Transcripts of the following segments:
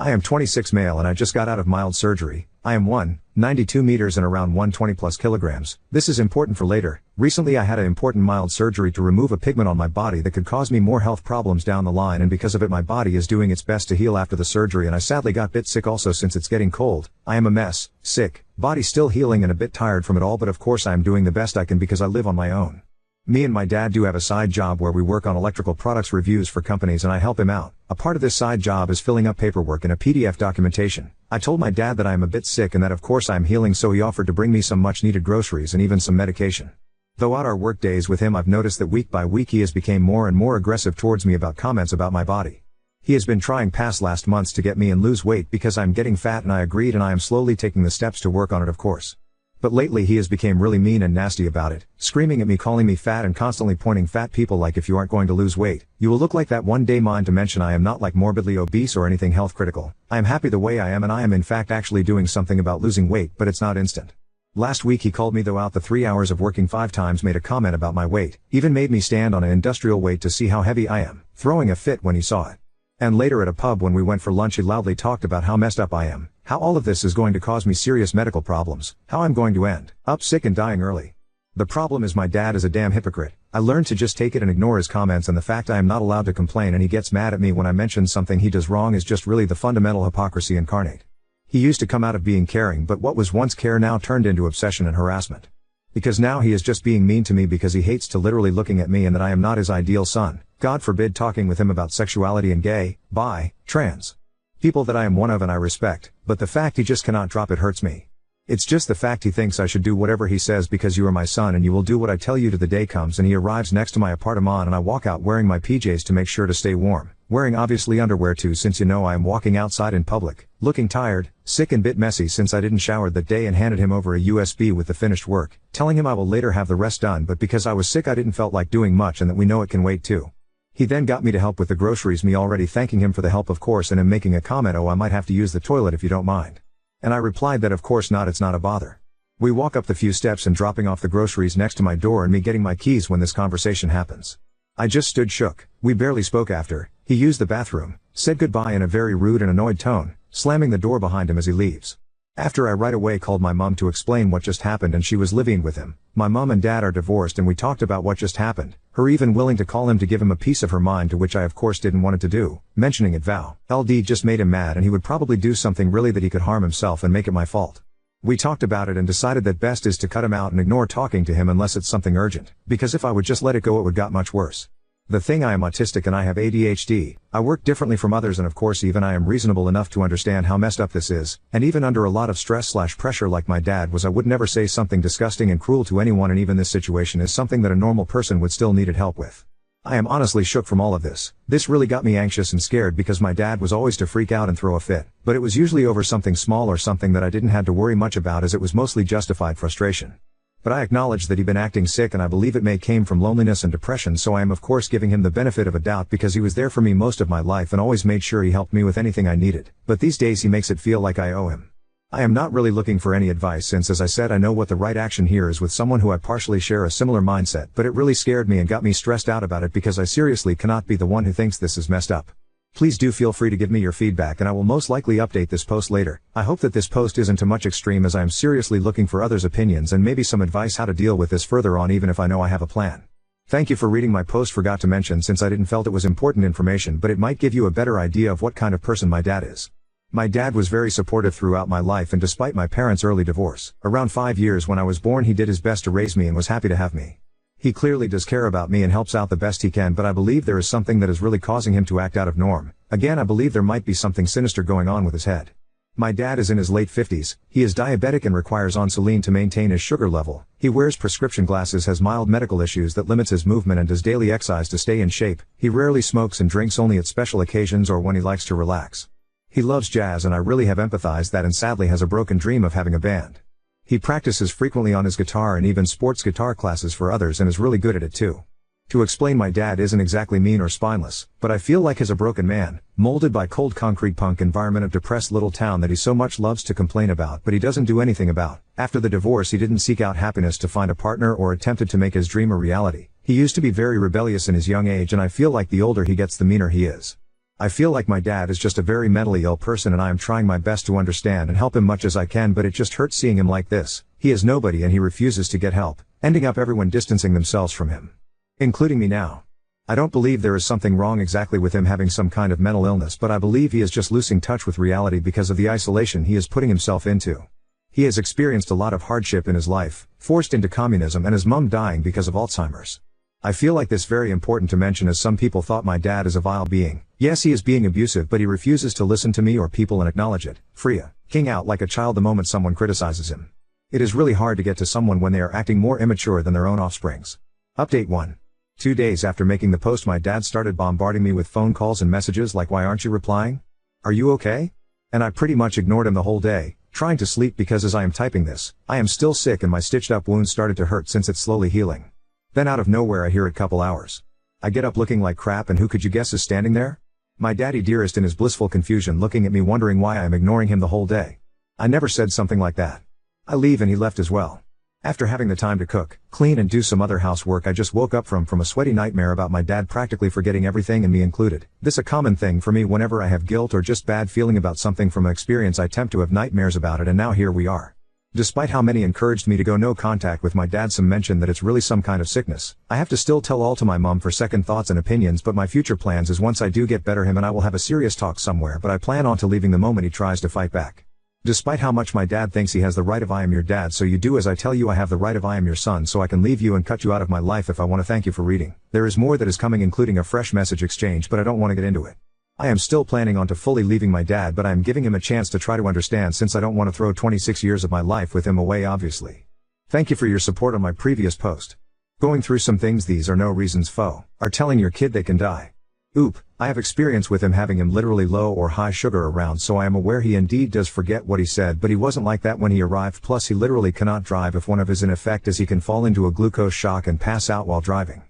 I am 26 male and I just got out of mild surgery. I am 192 meters and around 120 plus kilograms. This is important for later. Recently I had an important mild surgery to remove a pigment on my body that could cause me more health problems down the line, and because of it my body is doing its best to heal after the surgery, and I sadly got a bit sick also since it's getting cold. I am a mess, sick, body still healing and a bit tired from it all, but of course I am doing the best I can because I live on my own. Me and my dad do have a side job where we work on electrical products reviews for companies and I help him out. A part of this side job is filling up paperwork in a PDF documentation. I told my dad that I am a bit sick and that of course I am healing, so he offered to bring me some much needed groceries and even some medication. Throughout our work days with him I've noticed that week by week he has become more and more aggressive towards me about comments about my body. He has been trying past last months to get me and lose weight because I'm getting fat, and I agreed, and I am slowly taking the steps to work on it of course. But lately he has become really mean and nasty about it, screaming at me, calling me fat and constantly pointing fat people like, if you aren't going to lose weight, you will look like that one day. Mind to mention I am not like morbidly obese or anything health critical. I am happy the way I am, and I am in fact actually doing something about losing weight, but it's not instant. Last week he called me throughout the 3 hours of working 5 times, made a comment about my weight, even made me stand on an industrial weight to see how heavy I am, throwing a fit when he saw it. And later at a pub when we went for lunch he loudly talked about how messed up I am, how all of this is going to cause me serious medical problems, how I'm going to end up sick and dying early. The problem is my dad is a damn hypocrite. I learned to just take it and ignore his comments and the fact I am not allowed to complain, and he gets mad at me when I mention something he does wrong is just really the fundamental hypocrisy incarnate. He used to come out of being caring, but what was once care now turned into obsession and harassment. Because now he is just being mean to me because he hates to literally looking at me and that I am not his ideal son. God forbid talking with him about sexuality and gay, bi, trans people that I am one of and I respect, but the fact he just cannot drop it hurts me. It's just the fact he thinks I should do whatever he says because you are my son and you will do what I tell you to the day comes, and he arrives next to my apartment and I walk out wearing my PJs to make sure to stay warm, wearing obviously underwear too, since you know I am walking outside in public, looking tired, sick and bit messy since I didn't shower that day, and handed him over a USB with the finished work, telling him I will later have the rest done, but because I was sick I didn't felt like doing much and that we know it can wait too. He then got me to help with the groceries, me already thanking him for the help of course, and him making a comment, oh I might have to use the toilet if you don't mind. And I replied that of course not, it's not a bother. We walk up the few steps and dropping off the groceries next to my door and me getting my keys when this conversation happens. I just stood shook. We barely spoke after. He used the bathroom, said goodbye in a very rude and annoyed tone, slamming the door behind him as he leaves. After I right away called my mom to explain what just happened, and she was living with him. My mom and dad are divorced and we talked about what just happened, her even willing to call him to give him a piece of her mind, to which I of course didn't want it to do, mentioning it vow. LD just made him mad and he would probably do something really that he could harm himself and make it my fault. We talked about it and decided that best is to cut him out and ignore talking to him unless it's something urgent, because if I would just let it go it would got much worse. The thing, I am autistic and I have ADHD, I work differently from others, and of course even I am reasonable enough to understand how messed up this is, and even under a lot of stress/pressure like my dad was, I would never say something disgusting and cruel to anyone, and even this situation is something that a normal person would still needed help with. I am honestly shook from all of this. This really got me anxious and scared because my dad was always to freak out and throw a fit, but it was usually over something small or something that I didn't have to worry much about, as it was mostly justified frustration. But I acknowledge that he'd been acting sick and I believe it may came from loneliness and depression, so I am of course giving him the benefit of a doubt because he was there for me most of my life and always made sure he helped me with anything I needed, but these days he makes it feel like I owe him. I am not really looking for any advice since, as I said, I know what the right action here is with someone who I partially share a similar mindset, but it really scared me and got me stressed out about it because I seriously cannot be the one who thinks this is messed up. Please do feel free to give me your feedback and I will most likely update this post later. I hope that this post isn't too much extreme, as I am seriously looking for others' opinions and maybe some advice how to deal with this further on, even if I know I have a plan. Thank you for reading my post. Forgot to mention, since I didn't felt it was important information, but it might give you a better idea of what kind of person my dad is. My dad was very supportive throughout my life, and despite my parents' early divorce, around 5 years when I was born, he did his best to raise me and was happy to have me. He clearly does care about me and helps out the best he can, but I believe there is something that is really causing him to act out of norm. Again, I believe there might be something sinister going on with his head. My dad is in his late 50s, he is diabetic and requires insulin to maintain his sugar level. He wears prescription glasses, has mild medical issues that limits his movement, and does daily exercise to stay in shape. He rarely smokes and drinks only at special occasions or when he likes to relax. He loves jazz and I really have empathized that, and sadly has a broken dream of having a band. He practices frequently on his guitar and even sports guitar classes for others and is really good at it too. To explain, my dad isn't exactly mean or spineless, but I feel like he's a broken man, molded by cold concrete punk environment of depressed little town that he so much loves to complain about but he doesn't do anything about. After the divorce he didn't seek out happiness to find a partner or attempted to make his dream a reality. He used to be very rebellious in his young age, and I feel like the older he gets the meaner he is. I feel like my dad is just a very mentally ill person and I am trying my best to understand and help him much as I can, but it just hurts seeing him like this. He is nobody and he refuses to get help, ending up everyone distancing themselves from him. Including me now. I don't believe there is something wrong exactly with him having some kind of mental illness, but I believe he is just losing touch with reality because of the isolation he is putting himself into. He has experienced a lot of hardship in his life, forced into communism and his mum dying because of Alzheimer's. I feel like this very important to mention as some people thought my dad is a vile being. Yes, he is being abusive, but he refuses to listen to me or people and acknowledge it. Freya, king out like a child the moment someone criticizes him. It is really hard to get to someone when they are acting more immature than their own offsprings. Update 1. 2 days after making the post, my dad started bombarding me with phone calls and messages like, "Why aren't you replying? Are you okay?" And I pretty much ignored him the whole day, trying to sleep because as I am typing this, I am still sick and my stitched up wound started to hurt since it's slowly healing. Then out of nowhere I hear it couple hours. I get up looking like crap and who could you guess is standing there? My daddy dearest in his blissful confusion looking at me wondering why I am ignoring him the whole day. I never said something like that. I leave and he left as well. After having the time to cook, clean and do some other housework, I just woke up from a sweaty nightmare about my dad practically forgetting everything and me included. This a common thing for me whenever I have guilt or just bad feeling about something from experience. I tend to have nightmares about it and now here we are. Despite how many encouraged me to go no contact with my dad, some mentioned that it's really some kind of sickness. I have to still tell all to my mom for second thoughts and opinions, but my future plans is once I do get better him and I will have a serious talk somewhere, but I plan on to leaving the moment he tries to fight back. Despite how much my dad thinks he has the right of I am your dad so you do as I tell you, I have the right of I am your son so I can leave you and cut you out of my life if I want to. Thank you for reading. There is more that is coming including a fresh message exchange, but I don't want to get into it. I am still planning on to fully leaving my dad, but I am giving him a chance to try to understand since I don't want to throw 26 years of my life with him away obviously. Thank you for your support on my previous post. Going through some things, these are no reasons foe are telling your kid they can die. Oop, I have experience with him having him literally low or high sugar around, so I am aware he indeed does forget what he said, but he wasn't like that when he arrived, plus he literally cannot drive if one of his in effect as he can fall into a glucose shock and pass out while driving.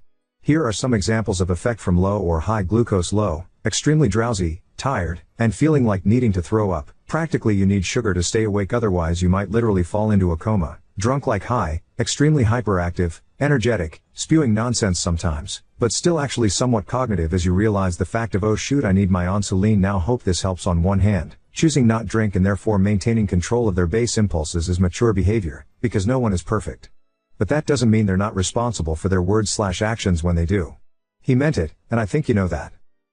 Here are some examples of effect from low or high glucose: low, extremely drowsy, tired, and feeling like needing to throw up. Practically you need sugar to stay awake, otherwise you might literally fall into a coma. Drunk like high, extremely hyperactive, energetic, spewing nonsense sometimes, but still actually somewhat cognitive as you realize the fact of oh shoot I need my insulin now. Hope this helps. On one hand, choosing not drink and therefore maintaining control of their base impulses is mature behavior, because no one is perfect. But that doesn't mean they're not responsible for their words/actions when they do. He meant it, and I think you know that.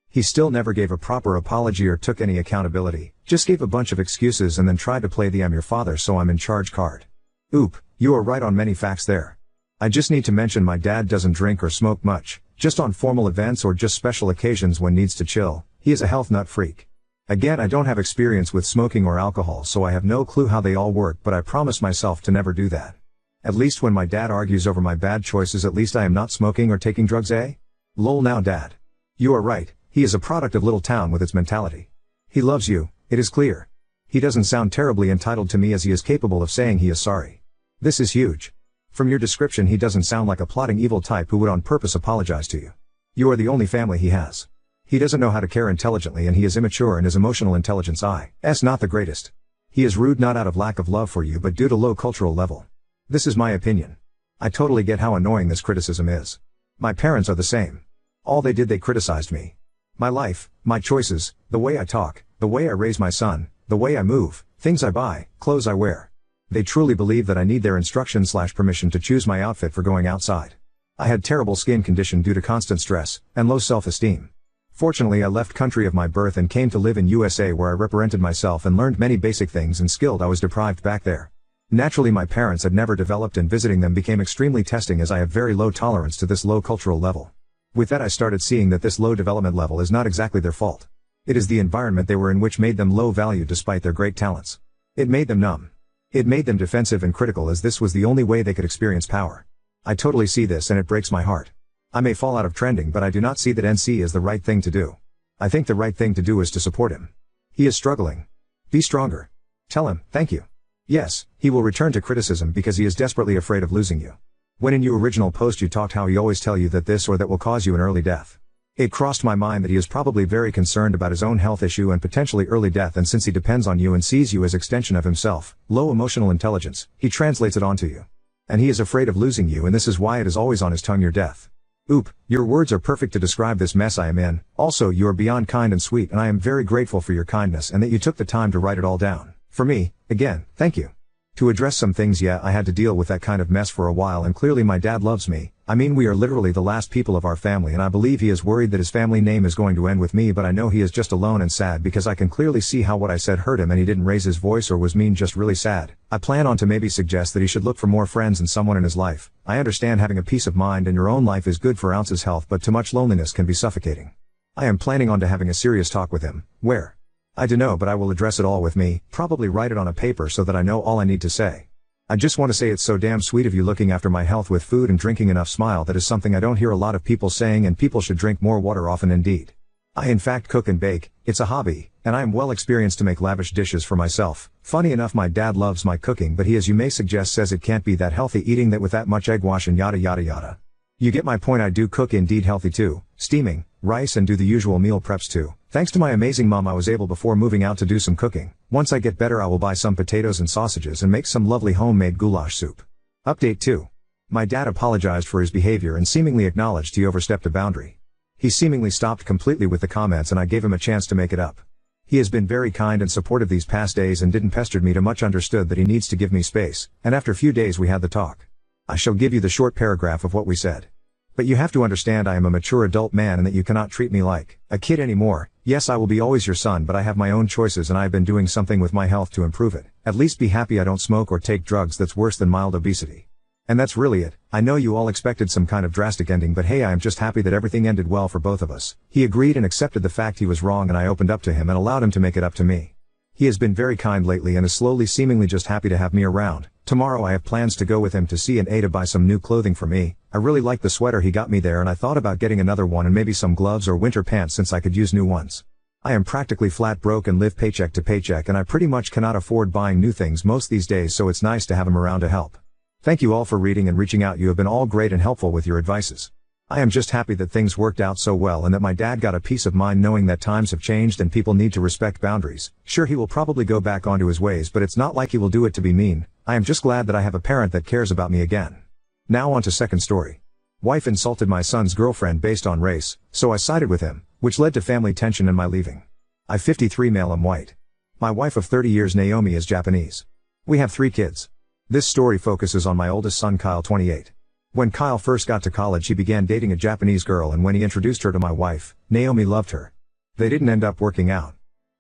He still never gave a proper apology or took any accountability, just gave a bunch of excuses and then tried to play the I'm your father so I'm in charge card. Oop, you are right on many facts there. I just need to mention my dad doesn't drink or smoke much, just on formal events or just special occasions when needs to chill. He is a health nut freak. Again, I don't have experience with smoking or alcohol so I have no clue how they all work, but I promise myself to never do that. At least when my dad argues over my bad choices, at least I am not smoking or taking drugs, eh? Lol. Now dad. You are right, he is a product of little town with its mentality. He loves you, it is clear. He doesn't sound terribly entitled to me as he is capable of saying he is sorry. This is huge. From your description he doesn't sound like a plotting evil type who would on purpose apologize to you. You are the only family he has. He doesn't know how to care intelligently and he is immature and his emotional intelligence is not the greatest. He is rude not out of lack of love for you but due to low cultural level. This is my opinion. I totally get how annoying this criticism is. My parents are the same. All they did, they criticized me. My life, my choices, the way I talk, the way I raise my son, the way I move, things I buy, clothes I wear. They truly believe that I need their instruction/permission to choose my outfit for going outside. I had terrible skin condition due to constant stress, and low self-esteem. Fortunately I left country of my birth and came to live in USA where I represented myself and learned many basic things and skilled I was deprived back there. Naturally my parents had never developed and visiting them became extremely testing as I have very low tolerance to this low cultural level. With that I started seeing that this low development level is not exactly their fault. It is the environment they were in which made them low value despite their great talents. It made them numb. It made them defensive and critical as this was the only way they could experience power. I totally see this and it breaks my heart. I may fall out of trending but I do not see that NC is the right thing to do. I think the right thing to do is to support him. He is struggling. Be stronger. Tell him, thank you. Yes, he will return to criticism because he is desperately afraid of losing you. When in your original post you talked how he always tell you that this or that will cause you an early death. It crossed my mind that he is probably very concerned about his own health issue and potentially early death, and since he depends on you and sees you as extension of himself, low emotional intelligence, he translates it onto you. And he is afraid of losing you and this is why it is always on his tongue, your death. Oop, your words are perfect to describe this mess I am in. Also, you are beyond kind and sweet, and I am very grateful for your kindness and that you took the time to write it all down. For me, again, thank you. To address some things, yeah, I had to deal with that kind of mess for a while, and clearly my dad loves me. I mean, we are literally the last people of our family, and I believe he is worried that his family name is going to end with me, but I know he is just alone and sad because I can clearly see how what I said hurt him, and he didn't raise his voice or was mean, just really sad. I plan on to maybe suggest that he should look for more friends and someone in his life. I understand having a peace of mind in your own life is good for Ounce's health, but too much loneliness can be suffocating. I am planning on to having a serious talk with him. Where? I don't know, but I will address it all with me, probably write it on a paper so that I know all I need to say. I just want to say it's so damn sweet of you looking after my health with food and drinking enough. Smile, that is something I don't hear a lot of people saying, and people should drink more water often indeed. I in fact cook and bake, it's a hobby, and I am well experienced to make lavish dishes for myself. Funny enough, my dad loves my cooking, but he, as you may suggest, says it can't be that healthy eating that with that much egg wash and yada yada yada. You get my point. I do cook indeed healthy too, steaming, rice, and do the usual meal preps too. Thanks to my amazing mom, I was able before moving out to do some cooking. Once I get better, I will buy some potatoes and sausages and make some lovely homemade goulash soup. Update 2. My dad apologized for his behavior and seemingly acknowledged he overstepped a boundary. He seemingly stopped completely with the comments, and I gave him a chance to make it up. He has been very kind and supportive these past days and didn't pester me too much, understood that he needs to give me space, and after a few days we had the talk. I shall give you the short paragraph of what we said. But you have to understand I am a mature adult man and that you cannot treat me like a kid anymore. Yes, I will be always your son, but I have my own choices and I have been doing something with my health to improve it. At least be happy I don't smoke or take drugs. That's worse than mild obesity. And that's really it. I know you all expected some kind of drastic ending, but hey, I am just happy that everything ended well for both of us. He agreed and accepted the fact he was wrong, and I opened up to him and allowed him to make it up to me. He has been very kind lately and is slowly seemingly just happy to have me around. Tomorrow I have plans to go with him to C&A to buy some new clothing for me. I really like the sweater he got me there, and I thought about getting another one and maybe some gloves or winter pants since I could use new ones. I am practically flat broke and live paycheck to paycheck, and I pretty much cannot afford buying new things most these days, so it's nice to have him around to help. Thank you all for reading and reaching out. You have been all great and helpful with your advices. I am just happy that things worked out so well and that my dad got a peace of mind knowing that times have changed and people need to respect boundaries. Sure, he will probably go back onto his ways, but it's not like he will do it to be mean. I am just glad that I have a parent that cares about me again. Now on to second story. Wife insulted my son's girlfriend based on race, so I sided with him, which led to family tension and my leaving. I 53 male, am white. My wife of 30 years Naomi is Japanese. We have 3 kids. This story focuses on my oldest son Kyle, 28. When Kyle first got to college, he began dating a Japanese girl, and when he introduced her to my wife, Naomi loved her. They didn't end up working out.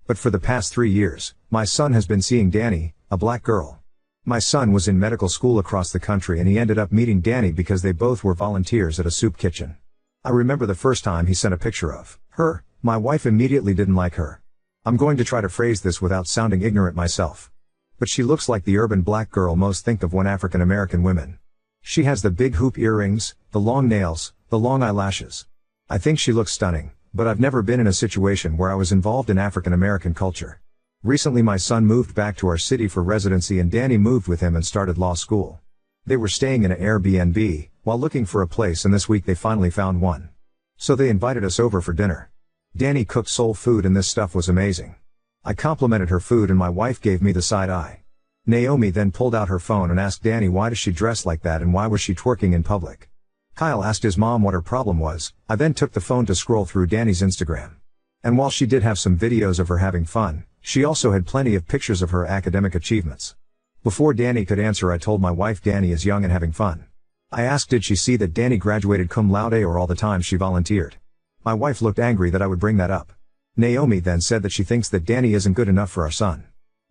But for the past 3 years, my son has been seeing Danny, a black girl. My son was in medical school across the country, and he ended up meeting Danny because they both were volunteers at a soup kitchen. I remember the first time he sent a picture of her. My wife immediately didn't like her. I'm going to try to phrase this without sounding ignorant myself. But she looks like the urban black girl most think of when African American women. She has the big hoop earrings, the long nails, the long eyelashes. I think she looks stunning, but I've never been in a situation where I was involved in African American culture. Recently my son moved back to our city for residency, and Danny moved with him and started law school. They were staying in an Airbnb while looking for a place, and this week they finally found one. So they invited us over for dinner. Danny cooked soul food and this stuff was amazing. I complimented her food and my wife gave me the side eye. Naomi then pulled out her phone and asked Danny why does she dress like that and why was she twerking in public. Kyle asked his mom what her problem was. I then took the phone to scroll through Danny's Instagram. And while she did have some videos of her having fun, she also had plenty of pictures of her academic achievements. Before Danny could answer, I told my wife Danny is young and having fun. I asked did she see that Danny graduated cum laude or all the times she volunteered. My wife looked angry that I would bring that up. Naomi then said that she thinks that Danny isn't good enough for our son.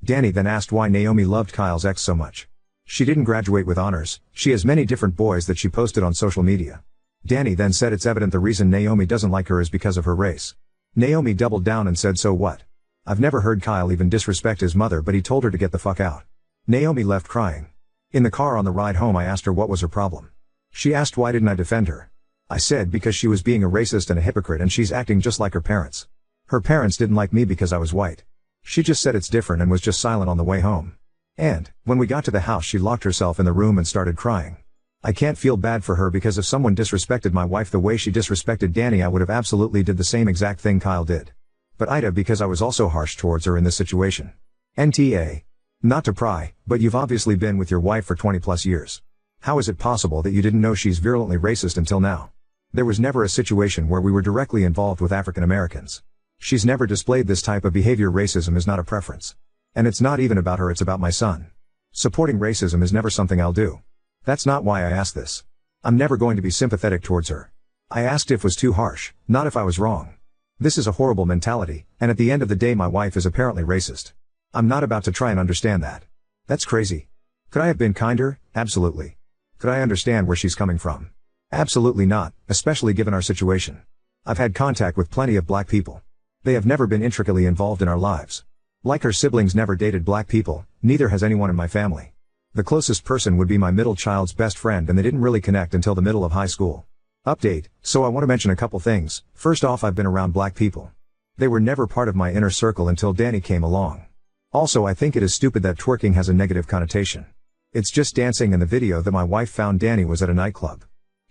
Danny then asked why Naomi loved Kyle's ex so much. She didn't graduate with honors, she has many different boys that she posted on social media. Danny then said it's evident the reason Naomi doesn't like her is because of her race. Naomi doubled down and said so what? I've never heard Kyle even disrespect his mother, but he told her to get the fuck out. Naomi left crying. In the car on the ride home I asked her what was her problem. She asked why didn't I defend her. I said because she was being a racist and a hypocrite and she's acting just like her parents. Her parents didn't like me because I was white. She just said it's different and was just silent on the way home. And, when we got to the house she locked herself in the room and started crying. I can't feel bad for her because if someone disrespected my wife the way she disrespected Danny I would have absolutely did the same exact thing Kyle did. But Ida because I was also harsh towards her in this situation. NTA. Not to pry, but you've obviously been with your wife for 20 plus years. How is it possible that you didn't know she's virulently racist until now? There was never a situation where we were directly involved with African Americans. She's never displayed this type of behavior. Racism is not a preference. And it's not even about her, it's about my son. Supporting racism is never something I'll do. That's not why I asked this. I'm never going to be sympathetic towards her. I asked if it was too harsh, not if I was wrong. This is a horrible mentality, and at the end of the day my wife is apparently racist. I'm not about to try and understand that. That's crazy. Could I have been kinder? Absolutely. Could I understand where she's coming from? Absolutely not, especially given our situation. I've had contact with plenty of black people. They have never been intricately involved in our lives. Like her siblings never dated black people, neither has anyone in my family. The closest person would be my middle child's best friend, and they didn't really connect until the middle of high school. Update, so I want to mention a couple things. First off, I've been around black people. They were never part of my inner circle until Danny came along. Also, I think it is stupid that twerking has a negative connotation. It's just dancing, and the video that my wife found Danny was at a nightclub.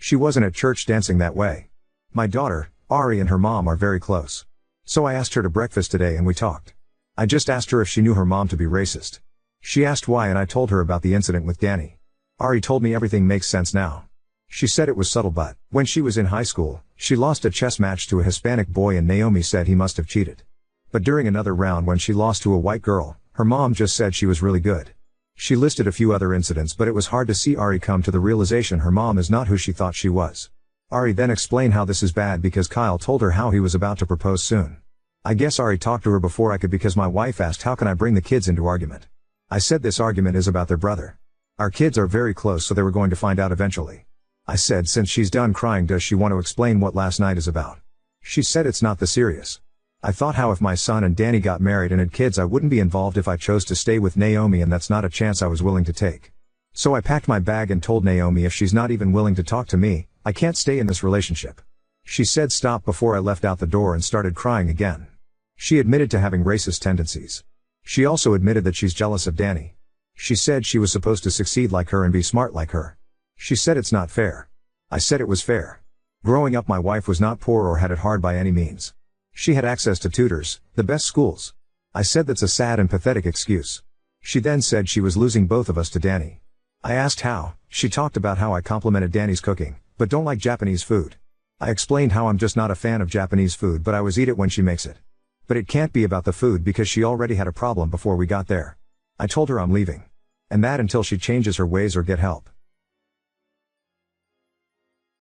She wasn't at church dancing that way. My daughter, Ari, and her mom are very close. So I asked her to breakfast today and we talked. I just asked her if she knew her mom to be racist. She asked why, and I told her about the incident with Danny. Ari told me everything makes sense now. She said it was subtle, but when she was in high school, she lost a chess match to a Hispanic boy and Naomi said he must have cheated. But during another round when she lost to a white girl, her mom just said she was really good. She listed a few other incidents, but it was hard to see Ari come to the realization her mom is not who she thought she was. Ari then explained how this is bad because Kyle told her how he was about to propose soon. I guess Ari talked to her before I could because my wife asked how can I bring the kids into argument. I said this argument is about their brother. Our kids are very close, so they were going to find out eventually. I said since she's done crying, does she want to explain what last night is about? She said it's not that serious. I thought how if my son and Danny got married and had kids I wouldn't be involved if I chose to stay with Naomi, and that's not a chance I was willing to take. So I packed my bag and told Naomi if she's not even willing to talk to me, I can't stay in this relationship. She said stop before I left out the door and started crying again. She admitted to having racist tendencies. She also admitted that she's jealous of Danny. She said she was supposed to succeed like her and be smart like her. She said it's not fair. I said it was fair. Growing up my wife was not poor or had it hard by any means. She had access to tutors, the best schools. I said that's a sad and pathetic excuse. She then said she was losing both of us to Danny. I asked how. She talked about how I complimented Danny's cooking, but don't like Japanese food. I explained how I'm just not a fan of Japanese food, but I always eat it when she makes it. But it can't be about the food because she already had a problem before we got there. I told her I'm leaving. And that until she changes her ways or get help.